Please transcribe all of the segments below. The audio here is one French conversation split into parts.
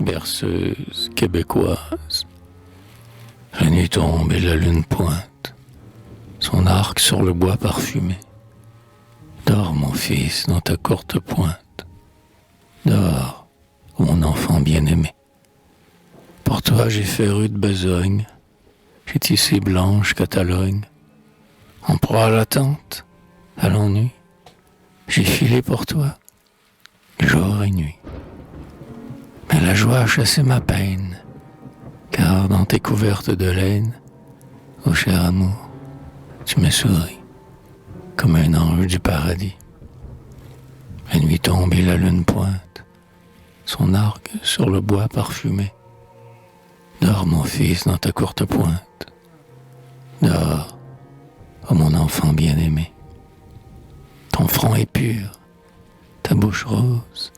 berceuse québécoise. La nuit tombe et la lune pointe son arc sur le bois parfumé. Dors, mon fils, dans ta courte pointe. Dors, mon enfant bien-aimé. Pour toi, j'ai fait rude besogne. J'ai tissé blanche Catalogne. En proie à l'attente, à l'ennui, j'ai filé pour toi, jour et nuit. Mais la joie a chassé ma peine, car dans tes couvertes de laine, ô cher amour, tu me souris, comme un ange du paradis. La nuit tombe et la lune pointe son arc sur le bois parfumé. Dors, mon fils, dans ta courte pointe. Dors, ô mon enfant bien-aimé. Ton front est pur, ta bouche rose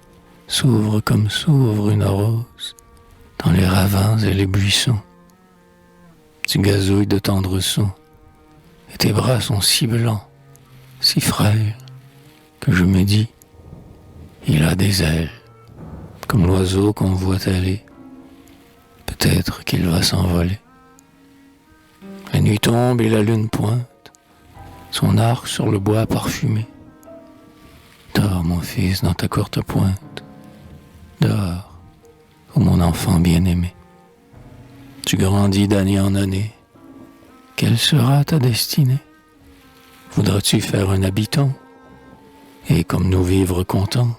s'ouvre comme s'ouvre une rose dans les ravins et les buissons. Tu gazouilles de tendres sons, et tes bras sont si blancs, si frêles, que je me dis, il a des ailes, comme l'oiseau qu'on voit aller. Peut-être qu'il va s'envoler. La nuit tombe et la lune pointe son arc sur le bois parfumé. Dors, mon fils, dans ta courte pointe. Dors, ô mon enfant bien-aimé. Tu grandis d'année en année. Quelle sera ta destinée? Voudras-tu faire un habitant et comme nous vivre contents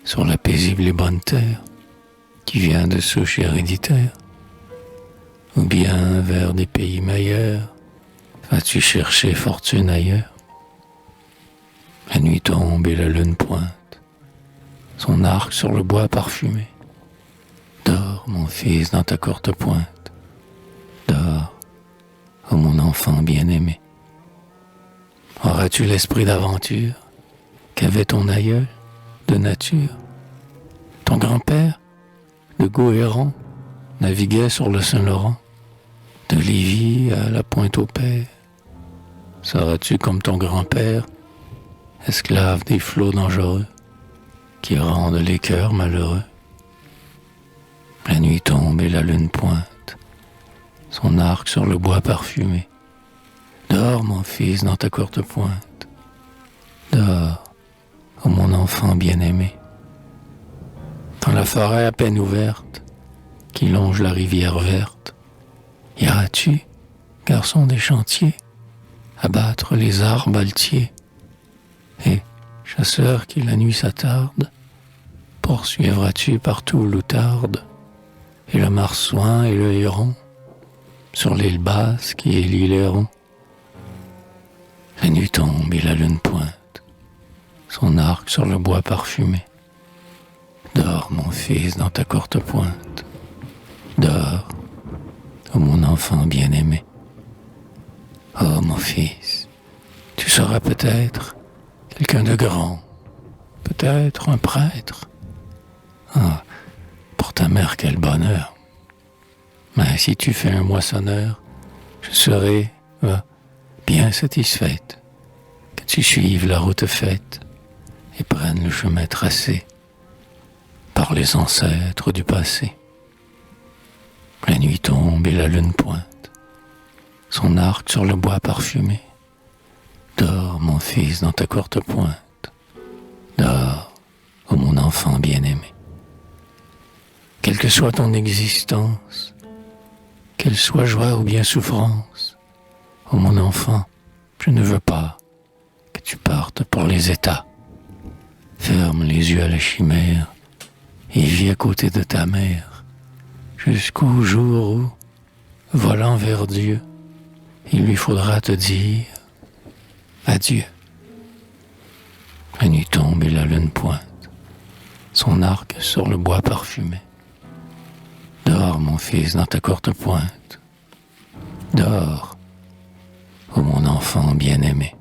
sur la paisible et bonne terre qui vient de souche héréditaire? Ou bien vers des pays meilleurs vas-tu chercher fortune ailleurs? La nuit tombe et la lune pointe son arc sur le bois parfumé. Dors, mon fils, dans ta courte pointe. Dors, ô mon enfant bien-aimé. Auras-tu l'esprit d'aventure qu'avait ton aïeul de nature? Ton grand-père, de Gauhéron, naviguait sur le Saint-Laurent, de Lévis à la Pointe-au-Père. Seras-tu comme ton grand-père, esclave des flots dangereux qui rendent les cœurs malheureux? La nuit tombe et la lune pointe son arc sur le bois parfumé. Dors, mon fils, dans ta courte pointe. Dors, ô mon enfant bien-aimé. Dans la forêt à peine ouverte qui longe la rivière verte, iras-tu, garçon des chantiers, abattre les arbres altiers? Et, chasseur qui la nuit s'attarde, poursuivras-tu partout l'outarde et le marsouin et le héron sur l'île basse qui est l'île Héron? La nuit tombe et la lune pointe son arc sur le bois parfumé. Dors, mon fils, dans ta courte pointe. Dors, ô mon enfant bien-aimé. Oh, mon fils, tu seras peut-être quelqu'un de grand, peut-être un prêtre. Ah, pour ta mère, quel bonheur. Mais si tu fais un moissonneur, je serai bien satisfaite que tu suives la route faite et prennes le chemin tracé par les ancêtres du passé. La nuit tombe et la lune pointe son arc sur le bois parfumé. Dors, mon fils, dans ta courte pointe. Dors, ô mon enfant bien-aimé. Quelle que soit ton existence, qu'elle soit joie ou bien souffrance, ô mon enfant, je ne veux pas que tu partes pour les États. Ferme les yeux à la chimère et vis à côté de ta mère jusqu'au jour où, volant vers Dieu, il lui faudra te dire adieu. La nuit tombe et la lune pointe son arc sur le bois parfumé. Dors, mon fils, dans ta courte pointe. Dors, ô mon enfant bien-aimé.